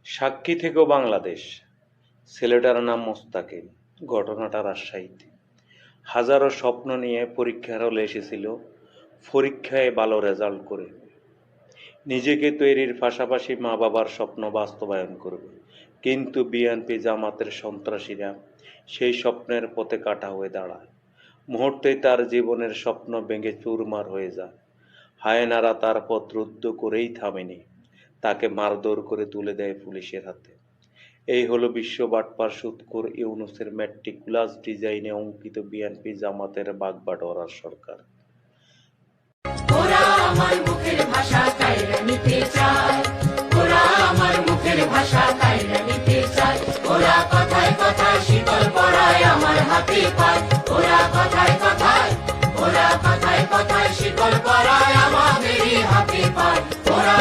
সাক্ষী থেকেও বাংলাদেশ। ছেলেটার নাম মোস্তাকিম। ঘটনাটা রাজশাহীতে। হাজারো স্বপ্ন নিয়ে পরীক্ষার হলে এসেছিল, পরীক্ষায় ভালো রেজাল্ট করে নিজেকে তৈরির পাশাপাশি মা বাবার স্বপ্ন বাস্তবায়ন করবে। কিন্তু বিএনপি জামাতের সন্ত্রাসীরা সেই স্বপ্নের পথে কাঁটা হয়ে দাঁড়ায়। মুহূর্তেই তার জীবনের স্বপ্ন ভেঙে চুরমার হয়ে যায়। হায়েনারা তার পথ রুদ্ধ করেই থামেনি, তাকে মারধর করে তুলে দেয় পুলিশের হাতে। এই হলো বিশ্ব বাটপার সুৎখোর ইউনূসের ম্যাট্রিকুলাস ডিজাইনে অঙ্কিত বিএনপি জামাতের বাগবাটোয়ারার সরকার। ওরা আমার মুখের ভাষা কাইরা নিতে চায়, ওরা আমার মুখের ভাষা কাইরা নিতে চায়। ওরা কথায় কথায় শিকল পরায় আমার হাতে পায়, ওরা কথায় কথায়, ওরা কথায় কথায় শিকল পরায় আমাদেরই হাতে পায়। ওরা